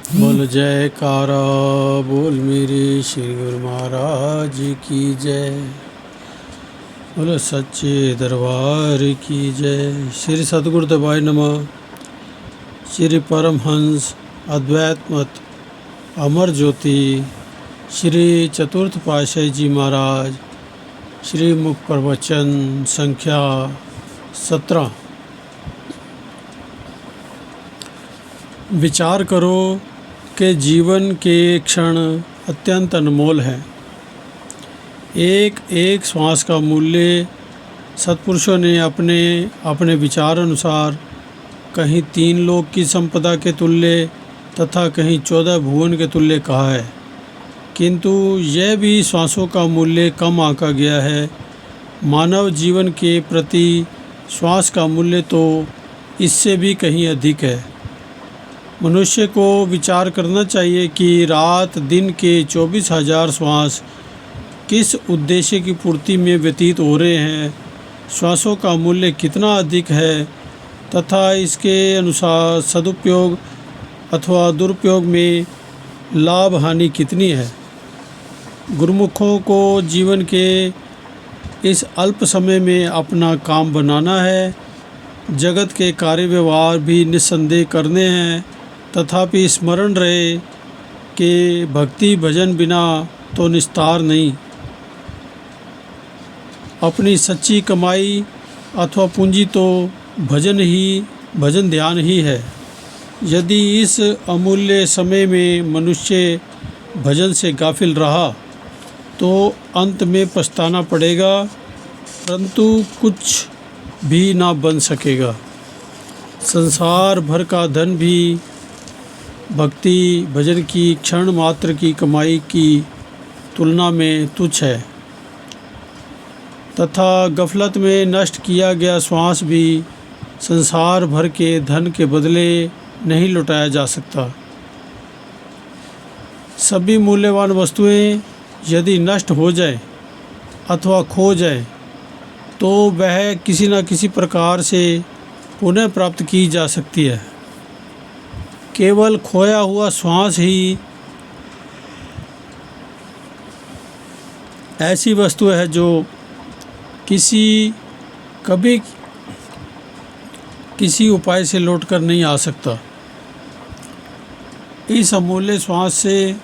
बोल जयकारा बोल मेरे श्री गुरु महाराज की जय। बोलो सच्चे दरबार की जय। श्री सतगुरु देवाय नमः। श्री परमहंस अद्वैत मत अमर ज्योति श्री चतुर्थ पातशाही जी महाराज श्री मुख प्रवचन संख्या 17। विचार करो कि जीवन के क्षण अत्यंत अनमोल हैं। एक एक श्वास का मूल्य सत्पुरुषों ने अपने अपने विचार अनुसार कहीं 3 लोक की संपदा के तुल्य तथा कहीं 14 भुवन के तुल्य कहा है, किंतु यह भी श्वासों का मूल्य कम आंका गया है। मानव जीवन के प्रति श्वास का मूल्य तो इससे भी कहीं अधिक है। मनुष्य को विचार करना चाहिए कि रात दिन के 24,000 श्वास किस उद्देश्य की पूर्ति में व्यतीत हो रहे हैं, श्वासों का मूल्य कितना अधिक है तथा इसके अनुसार सदुपयोग अथवा दुरुपयोग में लाभ हानि कितनी है। गुरुमुखों को जीवन के इस अल्प समय में अपना काम बनाना है। जगत के कार्य व्यवहार भी निस्संदेह करने हैं, तथापि स्मरण रहे कि भक्ति भजन बिना तो निस्तार नहीं। अपनी सच्ची कमाई अथवा पूंजी तो भजन ध्यान ही है। यदि इस अमूल्य समय में मनुष्य भजन से गाफिल रहा तो अंत में पछताना पड़ेगा, परंतु कुछ भी ना बन सकेगा। संसार भर का धन भी भक्ति भजन की क्षण मात्र की कमाई की तुलना में तुच्छ है, तथा गफलत में नष्ट किया गया श्वास भी संसार भर के धन के बदले नहीं लौटाया जा सकता। सभी मूल्यवान वस्तुएं यदि नष्ट हो जाए अथवा खो जाए तो वह किसी न किसी प्रकार से पुनः प्राप्त की जा सकती है। केवल खोया हुआ श्वास ही ऐसी वस्तु है जो कभी किसी उपाय से लौटकर नहीं आ सकता। इस अमूल्य श्वास से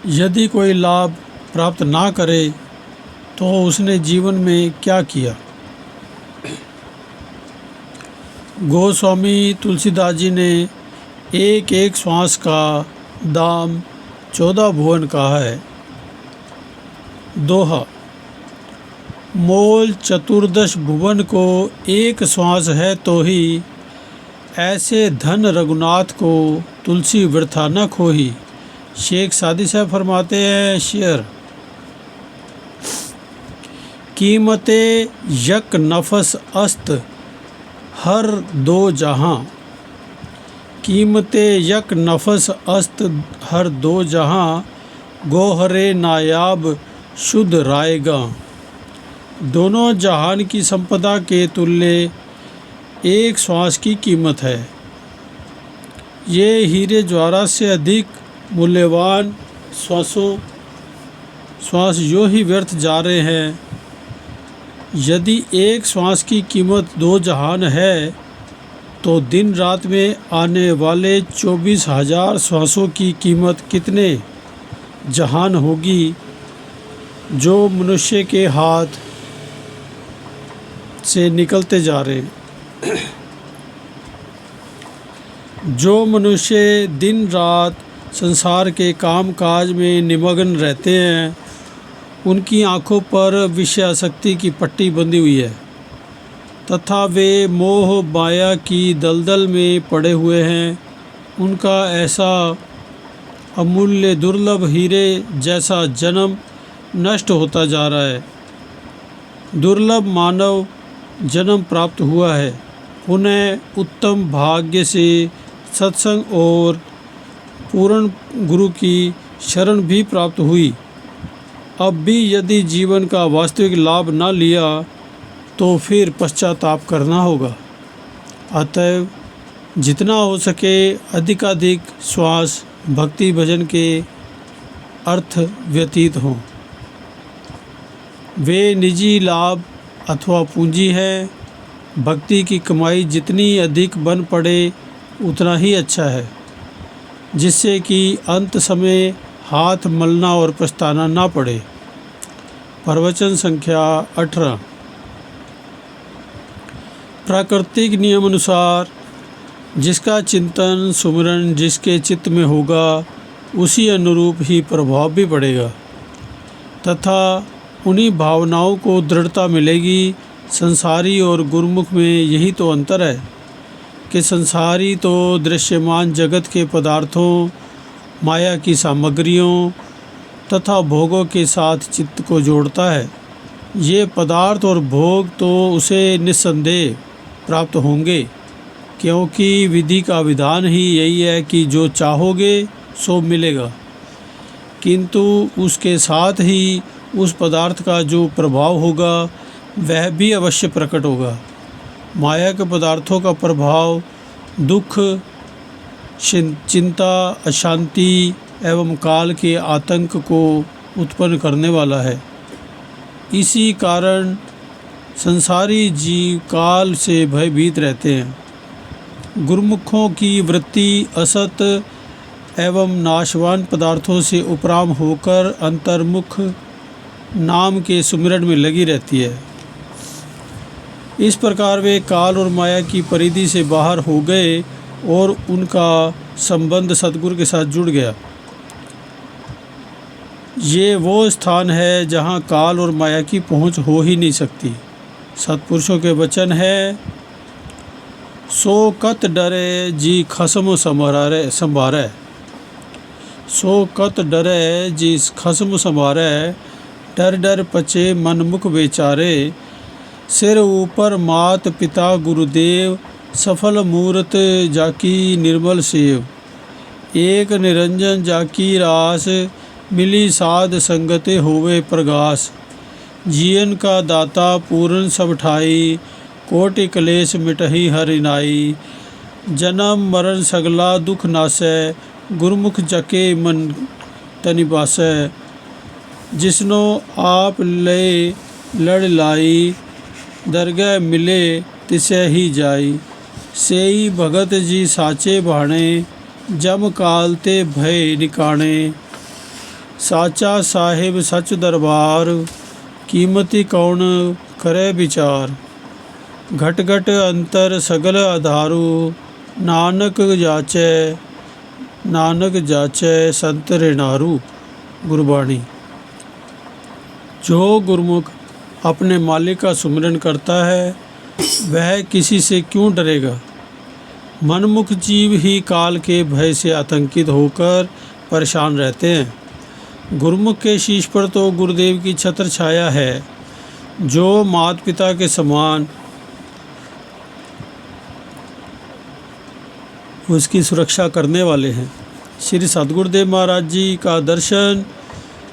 यदि कोई लाभ प्राप्त ना करे तो उसने जीवन में क्या किया। गोस्वामी तुलसीदास जी ने एक एक श्वास का दाम 14 भुवन कहा है। दोहा, मोल 14 भुवन को एक श्वास है तो ही, ऐसे धन रघुनाथ को तुलसी वृथा न खोही। शेख सादी साहब फरमाते हैं, शेर कीमते यक नफस अस्त हर दो जहां, कीमते यक नफस अस्त हर दो जहां, गोहरे नायाब शुद्ध रायगा। दोनों जहान की संपदा के तुल्य एक श्वास की कीमत है। ये हीरे ज्वारा से अधिक मूल्यवान श्वास यूँ ही व्यर्थ जा रहे हैं। यदि एक श्वास की कीमत 2 जहान है तो दिन रात में आने वाले 24,000 श्वासों की कीमत कितने जहान होगी जो मनुष्य के हाथ से निकलते जा रहे हैं। जो मनुष्य दिन रात संसार के काम काज में निमग्न रहते हैं, उनकी आँखों पर विषयासक्ति की पट्टी बंधी हुई है तथा वे मोह माया की दलदल में पड़े हुए हैं। उनका ऐसा अमूल्य दुर्लभ हीरे जैसा जन्म नष्ट होता जा रहा है। दुर्लभ मानव जन्म प्राप्त हुआ है। उन्हें उत्तम भाग्य से सत्संग और पूर्ण गुरु की शरण भी प्राप्त हुई। अब भी यदि जीवन का वास्तविक लाभ न लिया तो फिर पश्चाताप करना होगा। अतएव जितना हो सके अधिकाधिक श्वास भक्ति भजन के अर्थ व्यतीत हों। वे निजी लाभ अथवा पूंजी है। भक्ति की कमाई जितनी अधिक बन पड़े उतना ही अच्छा है, जिससे कि अंत समय हाथ मलना और पछताना ना पड़े। प्रवचन संख्या 18। प्राकृतिक नियम अनुसार जिसका चिंतन सुमिरन जिसके चित्त में होगा उसी अनुरूप ही प्रभाव भी पड़ेगा तथा उन्हीं भावनाओं को दृढ़ता मिलेगी। संसारी और गुरुमुख में यही तो अंतर है कि संसारी तो दृश्यमान जगत के पदार्थों, माया की सामग्रियों तथा भोगों के साथ चित्त को जोड़ता है। ये पदार्थ और भोग तो उसे निस्संदेह प्राप्त होंगे, क्योंकि विधि का विधान ही यही है कि जो चाहोगे सो मिलेगा, किंतु उसके साथ ही उस पदार्थ का जो प्रभाव होगा वह भी अवश्य प्रकट होगा। माया के पदार्थों का प्रभाव दुख, चिंता, अशांति एवं काल के आतंक को उत्पन्न करने वाला है। इसी कारण संसारी जीव काल से भयभीत रहते हैं। गुरुमुखों की वृत्ति असत एवं नाशवान पदार्थों से उपराम होकर अंतर्मुख नाम के सुमिरन में लगी रहती है। इस प्रकार वे काल और माया की परिधि से बाहर हो गए और उनका संबंध सद्गुरु के साथ जुड़ गया। ये वो स्थान है जहाँ काल और माया की पहुँच हो ही नहीं सकती। सत्पुरुषों के वचन है, सो कत डरे जी खसम संभारे, सो कत डरे जी खसम संभारे, डर डर पचे मन मुख बेचारे, सिर ऊपर मात पिता गुरुदेव, सफल मूरत जाकी निर्मल सेव, एक निरंजन जाकी रास, मिली साध संगते होवे प्रगास, जीवन का दाता पूर्ण सब ठाई, कोटि क्लेश मिटही हरि नाई, जन्म मरण सगला दुख नासै, गुरुमुख जके मन तनि बासै, जिसनो आप ले लड़ लाई, दरगह मिले तिसे ही जाई, सेई भगत जी साचे भाणे, जम काल ते भय निकाणे, साचा साहिब सच दरबार, कीमती कौन करे विचार, घट घट अंतर सगल आधारू, नानक जाचै संत रेणारू। गुरबाणी। जो गुरुमुख अपने मालिक का सुमिरन करता है वह किसी से क्यों डरेगा। मनमुख जीव ही काल के भय से आतंकित होकर परेशान रहते हैं। गुरुमुख के शीश पर तो गुरुदेव की छत्र छाया है, जो माता पिता के समान उसकी सुरक्षा करने वाले हैं। श्री सद्गुरुदेव महाराज जी का दर्शन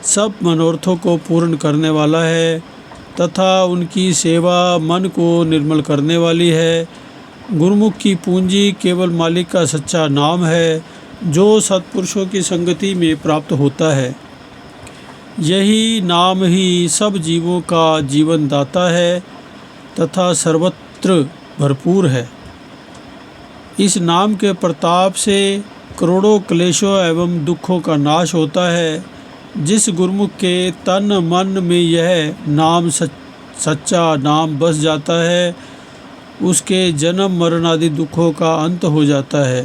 सब मनोरथों को पूर्ण करने वाला है तथा उनकी सेवा मन को निर्मल करने वाली है। गुरुमुख की पूंजी केवल मालिक का सच्चा नाम है, जो सत्पुरुषों की संगति में प्राप्त होता है। यही नाम ही सब जीवों का जीवन दाता है तथा सर्वत्र भरपूर है। इस नाम के प्रताप से करोड़ों क्लेशों एवं दुखों का नाश होता है। जिस गुरुमुख के तन मन में यह नाम सच्चा नाम बस जाता है, उसके जन्म मरण आदि दुखों का अंत हो जाता है।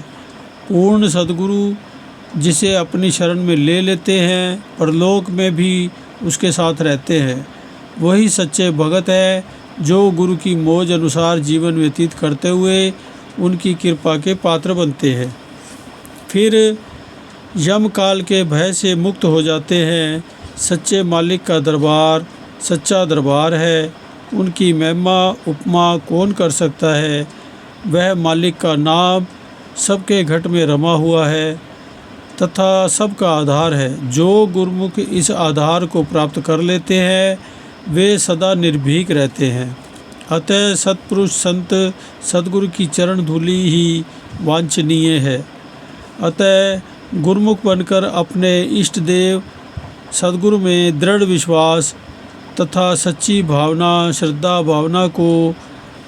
पूर्ण सद्गुरु जिसे अपनी शरण में ले लेते हैं, परलोक में भी उसके साथ रहते हैं। वही सच्चे भगत है जो गुरु की मौज अनुसार जीवन व्यतीत करते हुए उनकी कृपा के पात्र बनते हैं। फिर यम काल के भय से मुक्त हो जाते हैं। सच्चे मालिक का दरबार सच्चा दरबार है। उनकी महिमा उपमा कौन कर सकता है। वह मालिक का नाम सबके घट में रमा हुआ है तथा सबका आधार है। जो गुरुमुख इस आधार को प्राप्त कर लेते हैं वे सदा निर्भीक रहते हैं। अतः सत्पुरुष संत सद्गुरु की चरण धूलि ही वांछनीय है। अतः गुरुमुख बनकर अपने इष्ट देव सद्गुरु में दृढ़ विश्वास तथा सच्ची भावना श्रद्धा भावना को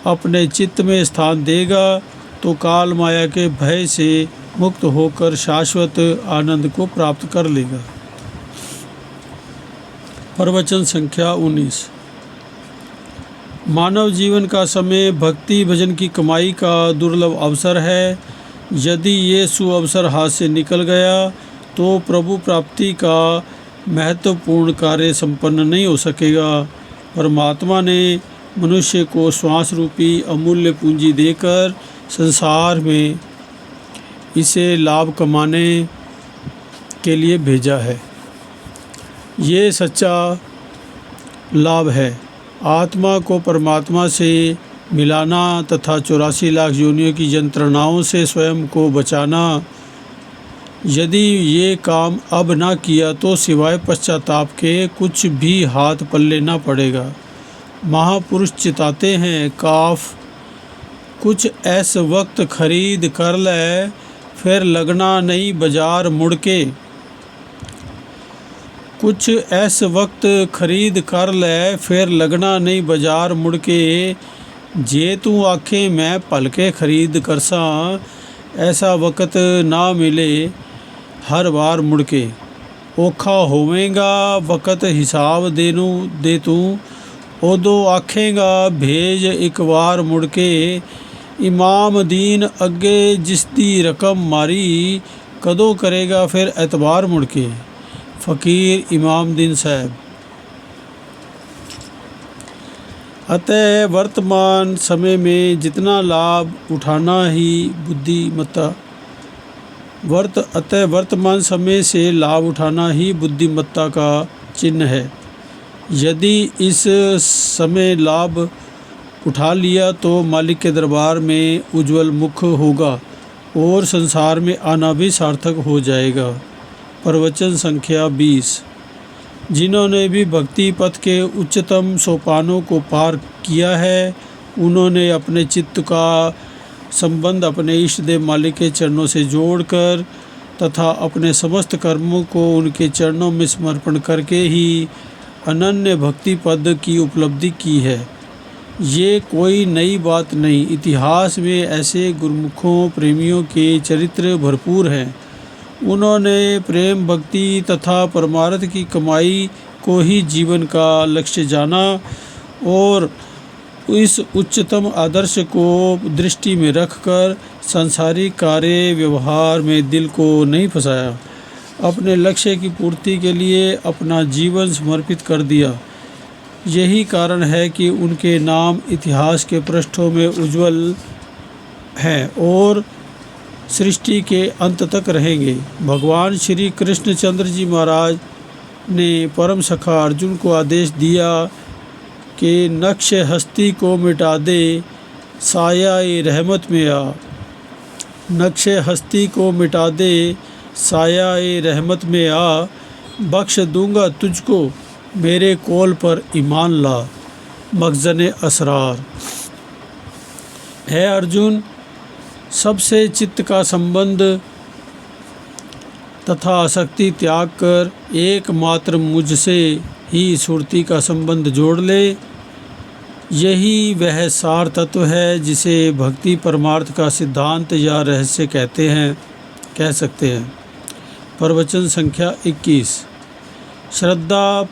अपने चित्त में स्थान देगा तो काल माया के भय से मुक्त होकर शाश्वत आनंद को प्राप्त कर लेगा। प्रवचन संख्या 19। मानव जीवन का समय भक्ति भजन की कमाई का दुर्लभ अवसर है। यदि ये सुअवसर हाथ से निकल गया तो प्रभु प्राप्ति का महत्वपूर्ण कार्य संपन्न नहीं हो सकेगा। परमात्मा ने मनुष्य को श्वास रूपी अमूल्य पूंजी देकर संसार में इसे लाभ कमाने के लिए भेजा है। ये सच्चा लाभ है। आत्मा को परमात्मा से मिलाना तथा 84 लाख योनियों की यंत्रणाओं से स्वयं को बचाना। यदि ये काम अब ना किया तो सिवाय पश्चाताप के कुछ भी हाथ पल्ले ना पड़ेगा। महापुरुष चिताते हैं, काफ कुछ ऐस वक्त खरीद कर ले फिर लगना नहीं बाजार मुड़ के। कुछ ऐस वक्त खरीद कर ले फिर लगना नहीं बाजार मुड़ के। जे तू आखे मैं पलके खरीद कर सा ऐसा वक्त ना मिले हर बार मुड़ के। औखा होवेगा वक्त हिसाब देनू दे तू उदो आखेगा भेज एक बार मुड़ के। इमाम दीन अगे जिसदी रकम मारी कदों करेगा फिर एतबार मुड़ के। फ़कीर इमाम दीन साहब। अतः वर्तमान समय में जितना लाभ उठाना ही बुद्धिमत्ता अतः वर्तमान समय से लाभ उठाना ही बुद्धिमत्ता का चिन्ह है। यदि इस समय लाभ उठा लिया तो मालिक के दरबार में उज्जवल मुख होगा और संसार में आना भी सार्थक हो जाएगा। प्रवचन संख्या 20। जिन्होंने भी भक्ति पथ के उच्चतम सोपानों को पार किया है उन्होंने अपने चित्त का संबंध अपने इष्ट देव मालिक के चरणों से जोड़कर तथा अपने समस्त कर्मों को उनके चरणों में समर्पण करके ही अनन्य भक्ति पद की उपलब्धि की है। ये कोई नई बात नहीं। इतिहास में ऐसे गुरुमुखों प्रेमियों के चरित्र भरपूर हैं। उन्होंने प्रेम भक्ति तथा परमार्थ की कमाई को ही जीवन का लक्ष्य जाना और इस उच्चतम आदर्श को दृष्टि में रखकर सांसारिक कार्य व्यवहार में दिल को नहीं फंसाया। अपने लक्ष्य की पूर्ति के लिए अपना जीवन समर्पित कर दिया। यही कारण है कि उनके नाम इतिहास के पृष्ठों में उज्जवल हैं और सृष्टि के अंत तक रहेंगे। भगवान श्री कृष्णचंद्र जी महाराज ने परम सखा अर्जुन को आदेश दिया कि नक्श हस्ती को मिटा दे साया-ए रहमत में आ। नक्श हस्ती को मिटा दे साया-ए रहमत में आ। बख्श दूंगा तुझको मेरे कौल पर ईमान ला। मखज़न असरार। है अर्जुन, सबसे चित्त का संबंध तथा आसक्ति त्याग कर एकमात्र मुझसे ही सुरती का संबंध जोड़ ले। यही वह सार तत्व है जिसे भक्ति परमार्थ का सिद्धांत या रहस्य कह सकते हैं। प्रवचन संख्या 21। श्रद्धा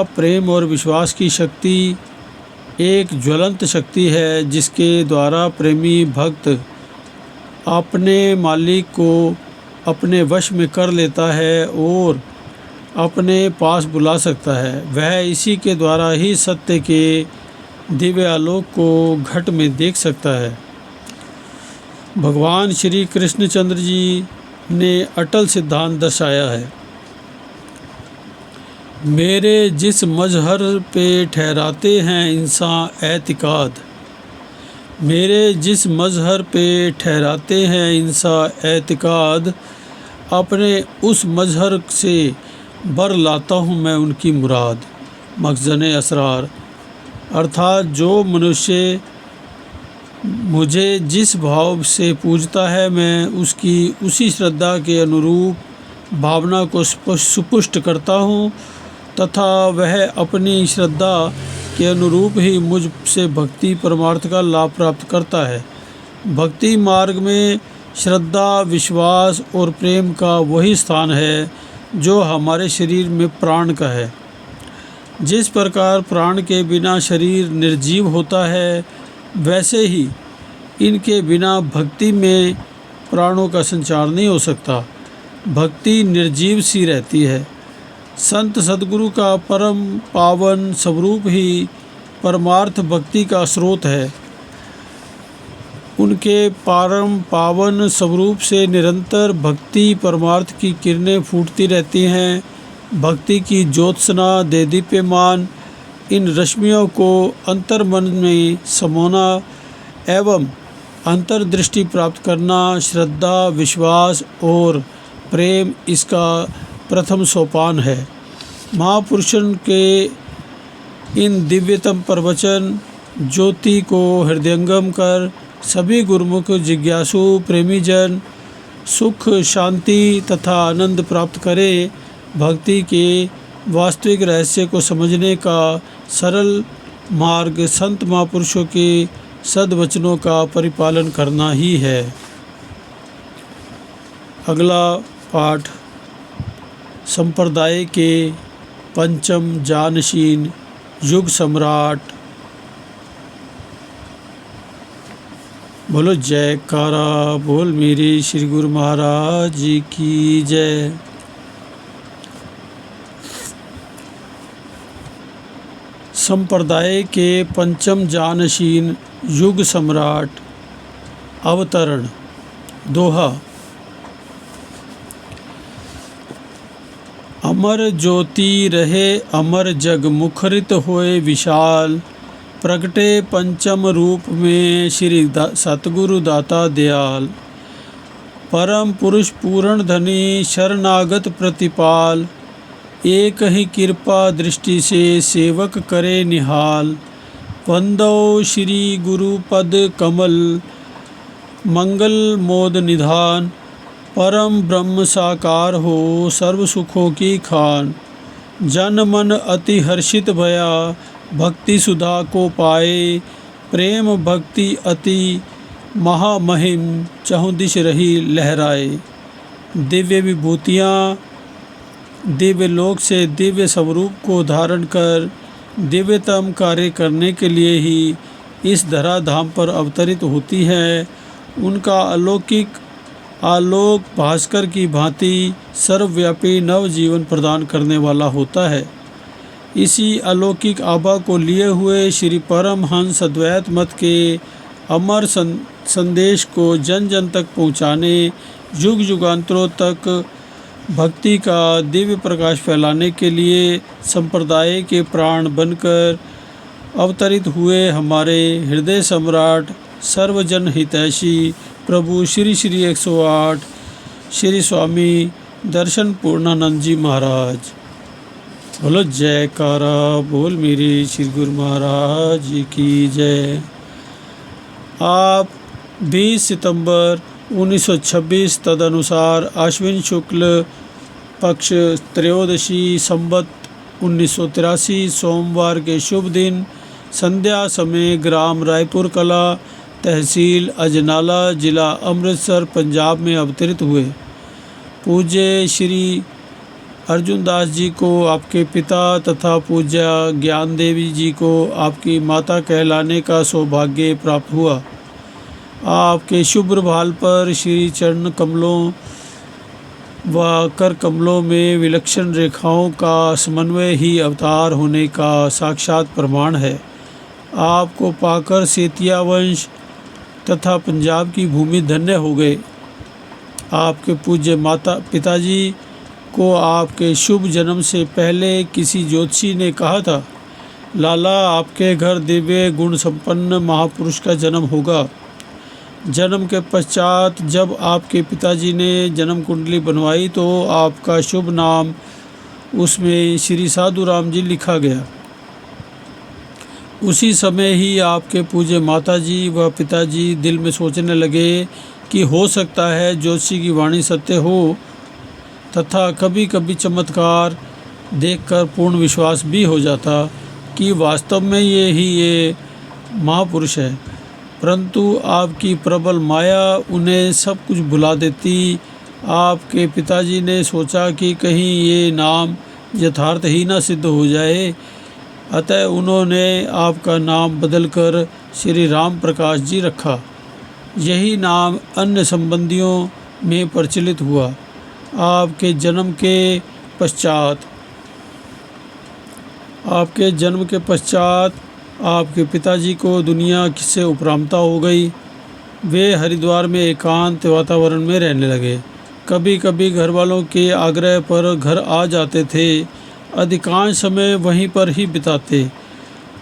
प्रेम और विश्वास की शक्ति एक ज्वलंत शक्ति है जिसके द्वारा प्रेमी भक्त अपने मालिक को अपने वश में कर लेता है और अपने पास बुला सकता है। वह इसी के द्वारा ही सत्य के दिव्य आलोक को घट में देख सकता है। भगवान श्री कृष्णचंद्र जी ने अटल सिद्धांत दर्शाया है। मेरे जिस मजहर पे ठहराते हैं इंसान एतिकाद। मेरे जिस मजहर पे ठहराते हैं इंसान एतिकाद अपने उस मजहर से बर लाता हूँ मैं उनकी मुराद। मखज़न असरार। अर्थात जो मनुष्य मुझे जिस भाव से पूजता है, मैं उसकी उसी श्रद्धा के अनुरूप भावना को सुपुष्ट करता हूँ तथा वह अपनी श्रद्धा के अनुरूप ही मुझसे भक्ति परमार्थ का लाभ प्राप्त करता है। भक्ति मार्ग में श्रद्धा, विश्वास और प्रेम का वही स्थान है जो हमारे शरीर में प्राण का है। जिस प्रकार प्राण के बिना शरीर निर्जीव होता है, वैसे ही इनके बिना भक्ति में प्राणों का संचार नहीं हो सकता। भक्ति निर्जीव सी रहती है। संत सद्गुरु का परम पावन स्वरूप ही परमार्थ भक्ति का स्रोत है। उनके परम पावन स्वरूप से निरंतर भक्ति परमार्थ की किरणें फूटती रहती हैं। भक्ति की ज्योत्सना देदीप्यमान इन रश्मियों को अंतर्मन में समाना एवं अंतर्दृष्टि प्राप्त करना, श्रद्धा, विश्वास और प्रेम इसका प्रथम सोपान है। महापुरुषों के इन दिव्यतम प्रवचन ज्योति को हृदयंगम कर सभी गुरुमुख जिज्ञासु प्रेमी जन सुख, शांति तथा आनंद प्राप्त करें। भक्ति के वास्तविक रहस्य को समझने का सरल मार्ग संत महापुरुषों के सद्वचनों का परिपालन करना ही है। अगला पाठ संप्रदाय के पंचम जानशीन युग सम्राट। बोलो जयकारा बोल मेरे श्री गुरु महाराज जी की जय। संप्रदाय के पंचम जानशीन युग सम्राट। अवतरण। दोहा। अमर ज्योति रहे अमर जग मुखरित होए विशाल। प्रगटे पंचम रूप में श्री सतगुरु दाता दयाल। परम पुरुष पूर्ण धनी शरणागत प्रतिपाल। एक ही कृपा दृष्टि से सेवक करे निहाल। वंदो श्री गुरु पद कमल मंगल मोद निधान। परम ब्रह्म साकार हो सर्व सुखों की खान। जन मन अति हर्षित भया भक्ति सुधा को पाए। प्रेम भक्ति अति महामहिम चहुं दिश रही लहराए। दिव्य विभूतियाँ दिव्य लोक से दिव्य स्वरूप को धारण कर दिव्यतम कार्य करने के लिए ही इस धराधाम पर अवतरित होती है। उनका अलौकिक आलोक भास्कर की भांति सर्वव्यापी नव जीवन प्रदान करने वाला होता है। इसी अलौकिक आभा को लिए हुए श्री परमहंस अद्वैत मत के अमर संदेश को जन जन तक पहुँचाने, युग युगांतरों तक भक्ति का दिव्य प्रकाश फैलाने के लिए संप्रदाय के प्राण बनकर अवतरित हुए हमारे हृदय सम्राट सर्वजन हितैषी प्रभु श्री श्री 108 श्री स्वामी दर्शन पूर्णानंद जी महाराज। बोलो जयकारा बोल मेरे श्री गुरु महाराज जी की जय। आप 20 सितंबर 1926 तदनुसार आश्विन शुक्ल पक्ष त्रयोदशी संवत 1983 सोमवार के शुभ दिन संध्या समय ग्राम रायपुर कला तहसील अजनाला जिला अमृतसर पंजाब में अवतरित हुए। पूज्य श्री अर्जुन दास जी को आपके पिता तथा पूज्य ज्ञान देवी जी को आपकी माता कहलाने का सौभाग्य प्राप्त हुआ। आपके शुभ्र भाल पर श्री चरण कमलों व कर कमलों में विलक्षण रेखाओं का समन्वय ही अवतार होने का साक्षात प्रमाण है। आपको पाकर सेतिया वंश तथा पंजाब की भूमि धन्य हो गए। आपके पूज्य माता पिताजी को आपके शुभ जन्म से पहले किसी ज्योतिषी ने कहा था, लाला आपके घर दिव्य गुण संपन्न महापुरुष का जन्म होगा। जन्म के पश्चात जब आपके पिताजी ने जन्म कुंडली बनवाई तो आपका शुभ नाम उसमें श्री साधु राम जी लिखा गया। उसी समय ही आपके पूज्य माताजी व पिताजी दिल में सोचने लगे कि हो सकता है ज्योतिषी की वाणी सत्य हो, तथा कभी कभी चमत्कार देखकर पूर्ण विश्वास भी हो जाता कि वास्तव में ये महापुरुष है। परंतु आपकी प्रबल माया उन्हें सब कुछ भुला देती। आपके पिताजी ने सोचा कि कहीं ये नाम यथार्थ ही ना सिद्ध हो जाए, अतः उन्होंने आपका नाम बदलकर श्री राम प्रकाश जी रखा। यही नाम अन्य संबंधियों में प्रचलित हुआ। आपके जन्म के पश्चात आपके पिताजी को दुनिया से उपरामता हो गई। वे हरिद्वार में एकांत वातावरण में रहने लगे। कभी कभी घर वालों के आग्रह पर घर आ जाते थे, अधिकांश समय वहीं पर ही बिताते।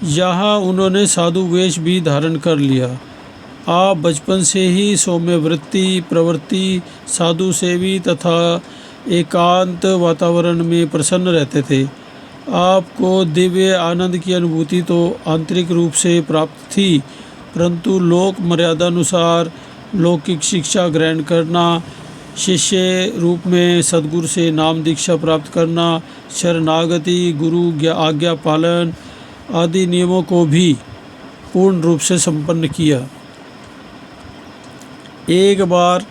यहाँ उन्होंने साधु वेश भी धारण कर लिया। आप बचपन से ही सौम्य वृत्ति, प्रवृत्ति, साधु सेवी तथा एकांत वातावरण में प्रसन्न रहते थे। आपको दिव्य आनंद की अनुभूति तो आंतरिक रूप से प्राप्त थी, परंतु लोक मर्यादानुसार लौकिक शिक्षा ग्रहण करना, शिष्य रूप में सद्गुरु से नाम दीक्षा प्राप्त करना, शरणागति, गुरु आज्ञा पालन आदि नियमों को भी पूर्ण रूप से संपन्न किया। एक बार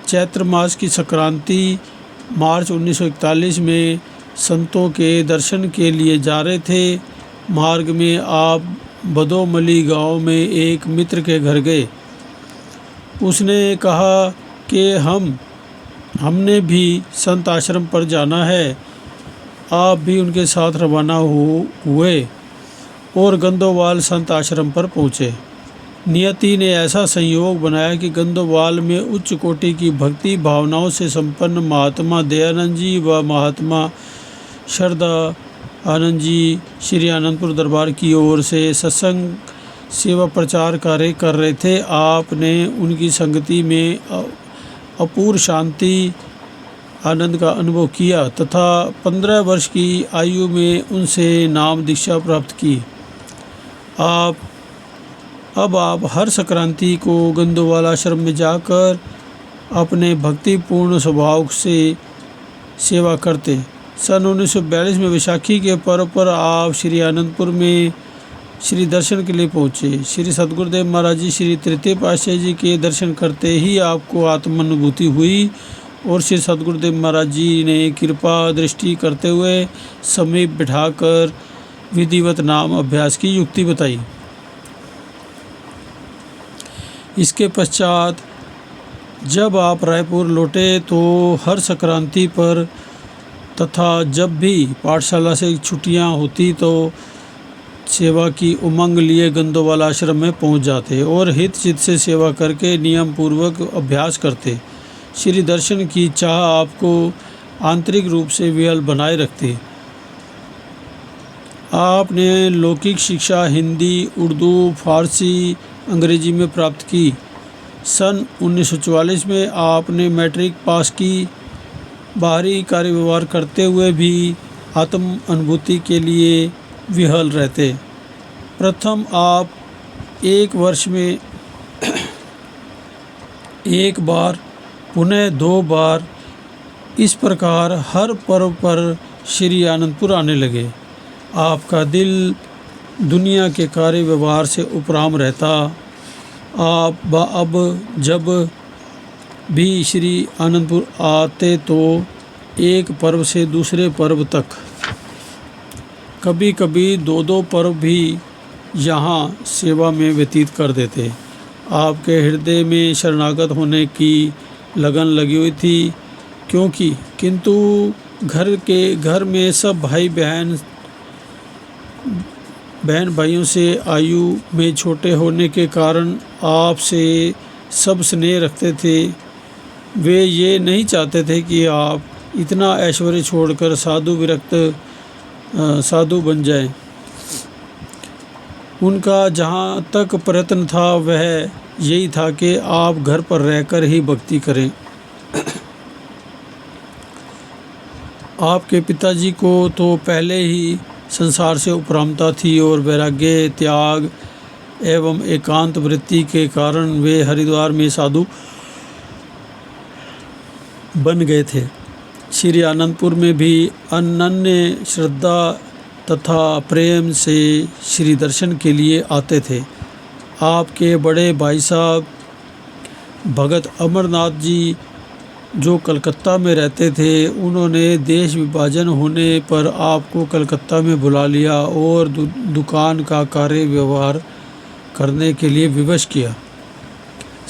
चैत्र मास की संक्रांति मार्च 1941 में संतों के दर्शन के लिए जा रहे थे। मार्ग में आप बदोमली गांव में एक मित्र के घर गए। उसने कहा कि हमने भी संत आश्रम पर जाना है। आप भी उनके साथ रवाना हुए और गंदोवाल संत आश्रम पर पहुँचे। नियति ने ऐसा संयोग बनाया कि गंदोवाल में उच्च कोटि की भक्ति भावनाओं से संपन्न महात्मा दयानंद जी व महात्मा श्रद्धा आनंद जी श्री आनंदपुर दरबार की ओर से सत्संग सेवा प्रचार कार्य कर रहे थे। आपने उनकी संगति में अपूर्व शांति आनंद का अनुभव किया तथा 15 वर्ष की आयु में उनसे नाम दीक्षा प्राप्त की। अब आप हर संक्रांति को गंदोवाल आश्रम में जाकर अपने भक्तिपूर्ण स्वभाव से सेवा करते। सन 1942 में वैशाखी के पर्व पर आप श्री आनंदपुर में श्री दर्शन के लिए पहुँचे। श्री सद्गुरुदेव महाराज जी श्री तृतीय पातशाही जी के दर्शन करते ही आपको आत्मानुभूति हुई और श्री सद्गुरुदेव महाराज जी ने कृपा दृष्टि करते हुए समीप बिठाकर विधिवत नाम अभ्यास की युक्ति बताई। इसके पश्चात जब आप रायपुर लौटे तो हर संक्रांति पर तथा जब भी पाठशाला से छुट्टियां होती तो सेवा की उमंग लिए गंदोवाल आश्रम में पहुंच जाते और हित चित से सेवा करके नियम पूर्वक अभ्यास करते। श्री दर्शन की चाह आपको आंतरिक रूप से विहल बनाए रखती। आपने लौकिक शिक्षा हिंदी, उर्दू, फारसी, अंग्रेजी में प्राप्त की। सन 1944 में आपने मैट्रिक पास की। बाहरी कार्य व्यवहार करते हुए भी आत्म अनुभूति के लिए विहल रहते। प्रथम आप एक वर्ष में एक बार, पुनः 2 बार, इस प्रकार हर पर्व पर श्री आनंदपुर आने लगे। आपका दिल दुनिया के कार्य व्यवहार से उपराम रहता। आप अब जब भी श्री आनंदपुर आते तो एक पर्व से दूसरे पर्व तक, कभी कभी 2-2 पर्व भी यहाँ सेवा में व्यतीत कर देते। आपके हृदय में शरणागत होने की लगन लगी हुई थी, किंतु घर में सब बहन भाइयों से आयु में छोटे होने के कारण आपसे सब स्नेह रखते थे। वे ये नहीं चाहते थे कि आप इतना ऐश्वर्य छोड़कर साधु बन जाएं। उनका जहाँ तक प्रयत्न था वह यही था कि आप घर पर रहकर ही भक्ति करें। आपके पिताजी को तो पहले ही संसार से उपरामता थी और वैराग्य, त्याग एवं एकांत वृत्ति के कारण वे हरिद्वार में साधु बन गए थे। श्री आनंदपुर में भी अनन्य श्रद्धा तथा प्रेम से श्री दर्शन के लिए आते थे। आपके बड़े भाई साहब भगत अमरनाथ जी जो कलकत्ता में रहते थे, उन्होंने देश विभाजन होने पर आपको कलकत्ता में बुला लिया और दुकान का कार्य व्यवहार करने के लिए विवश किया।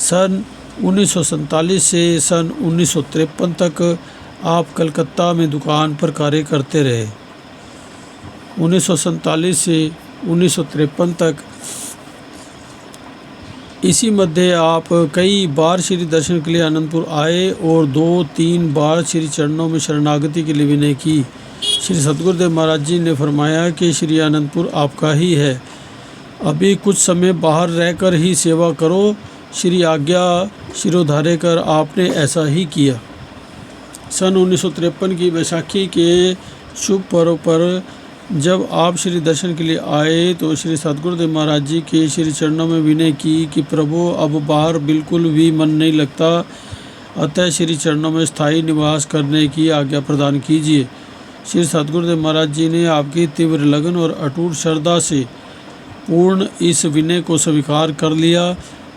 सन 1947 से सन 1953 तक आप कलकत्ता में दुकान पर कार्य करते रहे। 1947 से 1953 तक इसी मध्य आप कई बार श्री दर्शन के लिए आनंदपुर आए और 2-3 बार श्री चरणों में शरणागति के लिए विनय की। श्री सद्गुरुदेव महाराज जी ने फरमाया कि श्री आनंदपुर आपका ही है, अभी कुछ समय बाहर रहकर ही सेवा करो। श्री आज्ञा शिरोधार्य कर आपने ऐसा ही किया। सन 1953 की बैसाखी के शुभ पर्व पर जब आप श्री दर्शन के लिए आए तो श्री सद्गुरुदेव महाराज जी के श्री चरणों में विनय की कि प्रभु अब बाहर बिल्कुल भी मन नहीं लगता, अतः श्री चरणों में स्थायी निवास करने की आज्ञा प्रदान कीजिए। श्री सद्गुरुदेव महाराज जी ने आपकी तीव्र लगन और अटूट श्रद्धा से पूर्ण इस विनय को स्वीकार कर लिया।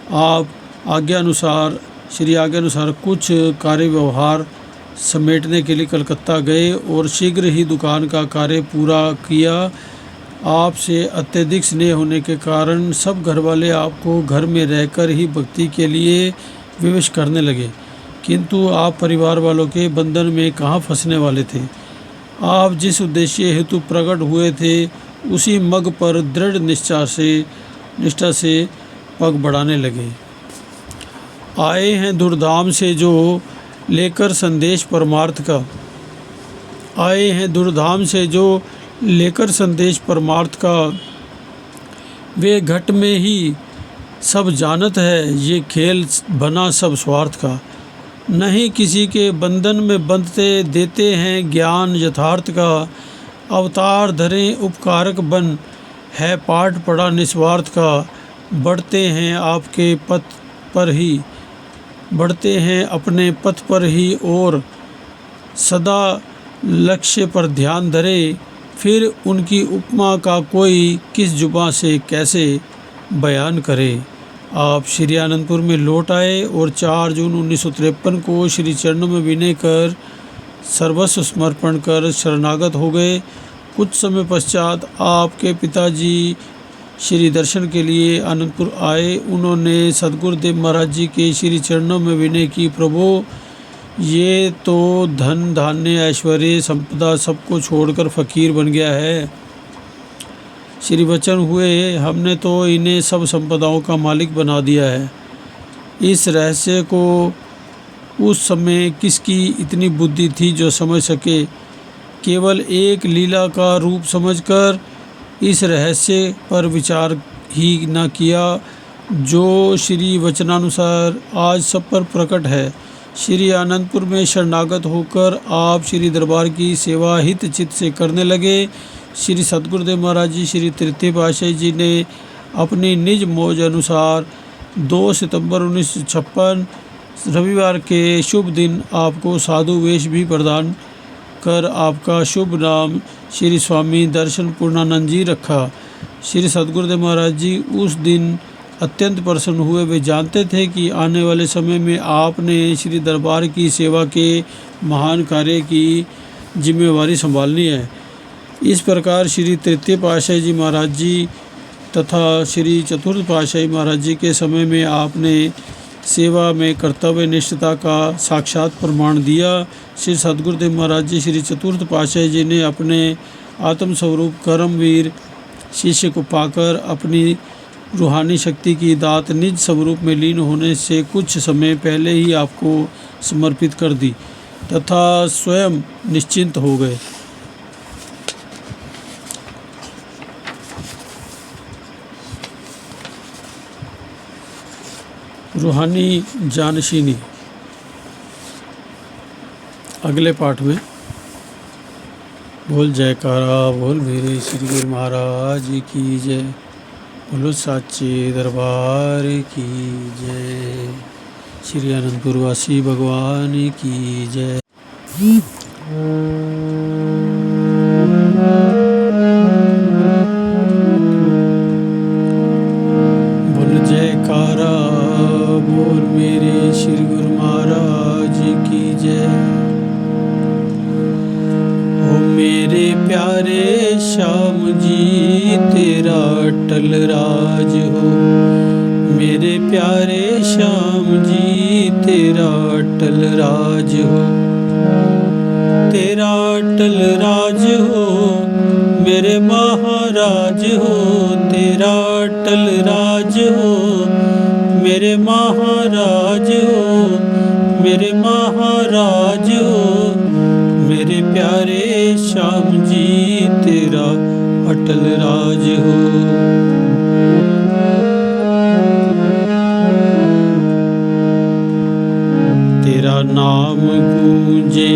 आप श्री आज्ञा अनुसार कुछ कार्य व्यवहार समेटने के लिए कलकत्ता गए और शीघ्र ही दुकान का कार्य पूरा किया। आपसे अत्यधिक स्नेह होने के कारण सब घरवाले आपको घर में रहकर ही भक्ति के लिए विवश करने लगे, किंतु आप परिवार वालों के बंधन में कहाँ फंसने वाले थे। आप जिस उद्देश्य हेतु प्रकट हुए थे उसी मग पर दृढ़ निष्ठा से पग बढ़ाने लगे। आए हैं दुर्धाम से जो लेकर संदेश परमार्थ का, आए हैं दुर्धाम से जो लेकर संदेश परमार्थ का, वे घट में ही सब जानत है, ये खेल बना सब स्वार्थ का। नहीं किसी के बंधन में बंधते देते हैं ज्ञान यथार्थ का, अवतार धरे उपकारक बन है पाठ पढ़ा निस्वार्थ का। बढ़ते हैं आपके पथ पर ही, बढ़ते हैं अपने पथ पर ही और सदा लक्ष्य पर ध्यान धरे, फिर उनकी उपमा का कोई किस जुबां से कैसे बयान करे। आप श्री आनंदपुर में लौट आए और 4 जून 1953 को श्री चरणों में विनय कर सर्वस्व समर्पण कर शरणागत हो गए। कुछ समय पश्चात आपके पिताजी श्री दर्शन के लिए आनंदपुर आए। उन्होंने सद्गुरुदेव महाराज जी के श्री चरणों में विनय की, प्रभु ये तो धन धान्य ऐश्वर्य संपदा सबको छोड़कर फकीर बन गया है। श्री वचन हुए, हमने तो इन्हें सब संपदाओं का मालिक बना दिया है। इस रहस्य को उस समय किसकी इतनी बुद्धि थी जो समझ सके। केवल एक लीला का रूप समझकर इस रहस्य पर विचार ही न किया जो श्री वचनानुसार आज सब पर प्रकट है। श्री आनंदपुर में शरणागत होकर आप श्री दरबार की सेवा हित चित्त से करने लगे। श्री सद्गुरुदेव महाराज जी श्री तृतीय पातशाही जी ने अपनी निज मौज अनुसार 2 सितंबर 1956 रविवार के शुभ दिन आपको साधु वेश भी प्रदान कर आपका शुभ नाम श्री स्वामी दर्शन पूर्णानंद जी रखा। श्री सद्गुरुदेव महाराज जी उस दिन अत्यंत प्रसन्न हुए। वे जानते थे कि आने वाले समय में आपने श्री दरबार की सेवा के महान कार्य की जिम्मेवारी संभालनी है। इस प्रकार श्री तृतीय पातशाही जी महाराज जी तथा श्री चतुर्थ पातशाही महाराज जी के समय में आपने सेवा में कर्तव्य निष्ठता का साक्षात प्रमाण दिया। श्री सद्गुरुदेव महाराज जी श्री चतुर्थ पातशाही जी ने अपने आत्मस्वरूप कर्मवीर शिष्य को पाकर अपनी रूहानी शक्ति की दात निज स्वरूप में लीन होने से कुछ समय पहले ही आपको समर्पित कर दी तथा स्वयं निश्चिंत हो गए। रूहानी जानशीनी अगले पाठ में बोल जयकारा बोल मेरे श्री गुरु महाराज की जय। बोलो साचे दरबार की जय। श्री अनंतपुरवासी भगवान की जय। बोल जयकारा बोल मेरे श्री गुरु महाराज की जय। ओ मेरे प्यारे श्याम जी तेरा अटल राज हो। मेरे प्यारे श्याम जी तेरा अटल राज हो। तेरा अटल राज हो मेरे महाराज हो। तेरा अटल राज हो मेरे महाराज हो। मेरे महाराज हो मेरे प्यारे श्याम जी तेरा अटल राज हो। तेरा नाम गूंजे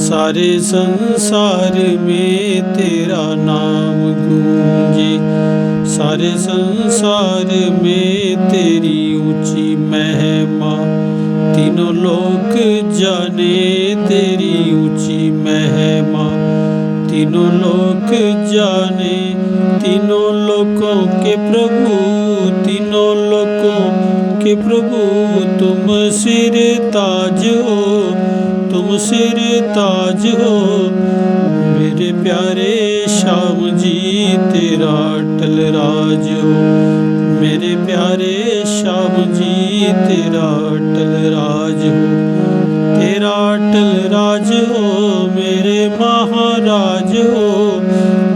सारे संसार में। तेरा नाम गूंजे सारे संसार में। तेरी ऊंची महिमा तीनों लोक जाने। तेरी ऊंची महिमा तीनों लोक जाने। तीनों लोकों के प्रभु तीनों लोकों के प्रभु तुम सिर ताज हो। तुम सिर ताज हो मेरे प्यारे श्याम जी तेरा अटल राज हो। मेरे प्यारे श्याम जी तेरा अटल राज हो। तेरा अटल राज हो मेरे महाराज हो।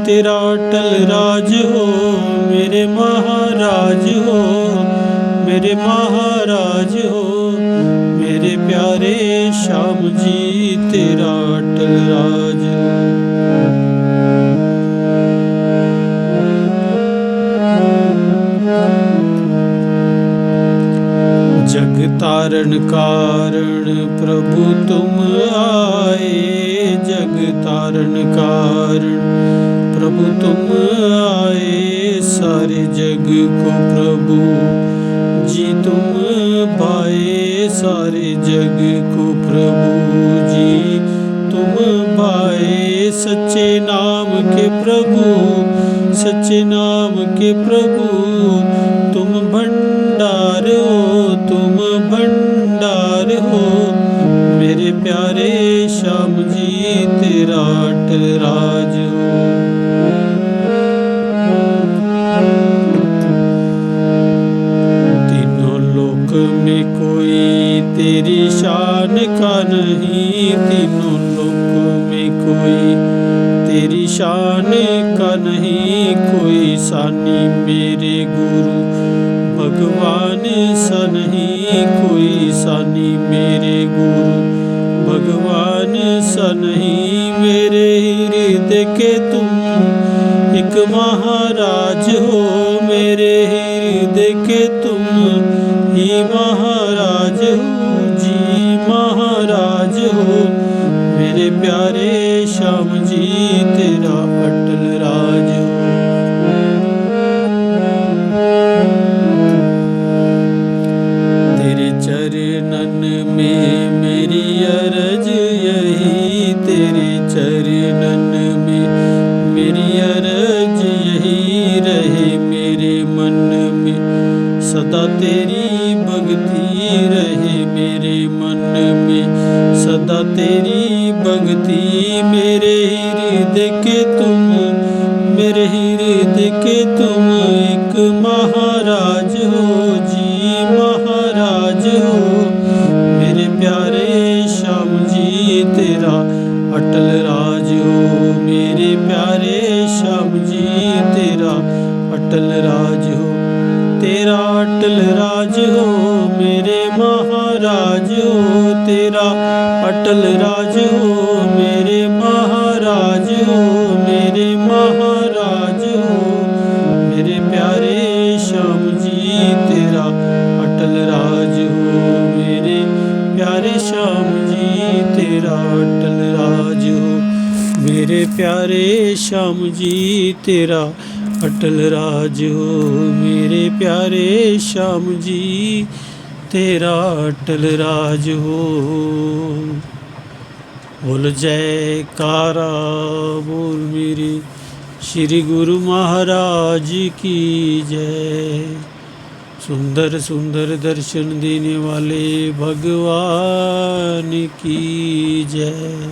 तेरा अटल राज हो मेरे महाराज हो। मेरे महाराज हो मेरे प्यारे श्याम जी तेरा अटल राज हो। जग तारण कारण प्रभु तुम आए। जग तारण कारण प्रभु तुम आए। सारे जग को प्रभु जी तुम भाए। सारे जग को प्रभु जी तुम भाए। सच्चे नाम के प्रभु सच्चे नाम के प्रभु तुम भंडार हो। तुम भंडार हो मेरे प्यारे श्याम जी तेरा अटल राज हो। तीनों लोक में कोई तेरी शान का नहीं। तीनों लोक में कोई तेरी शान का नहीं। कोई सानी मेरे गुरु भगवान सा नहीं। कोई सानी मेरे गुरु भगवान सा नहीं। मेरे हृदय के तुम एक महाराज हो। मेरे हृदय के तुम ही महाराज हो जी महाराज हो। मेरे प्यारे श्याम जी तेरा अटल राज हो। तेरे चरणन में मेरी अरज यही। तेरे चरणन में मेरी अरज यही रहे। मेरे मन में सदा तेरी भक्ति रहे। मेरे मन में सदा तेरी भक्ति। मेरे हृदय के तुम मेरे हृदय के तुम एक महाराज हो जी महाराज हो। मेरे प्यारे श्याम जी तेरा अटल राज हो। मेरे प्यारे श्याम जी तेरा अटल राज हो। तेरा अटल राज हो मेरे महाराज हो। तेरा अटल राज हो मेरे महाराज हो। मेरे महाराज हो मेरे प्यारे श्याम जी तेरा अटल राज हो। मेरे प्यारे श्याम जी तेरा अटल राज हो। मेरे प्यारे श्याम जी तेरा अटल राज हो, मेरे प्यारे श्याम जी तेरा अटल राज हो। बोल जयकारा बोल मेरे श्री गुरु महाराज की जय। सुंदर सुंदर दर्शन देने वाले भगवान की जय।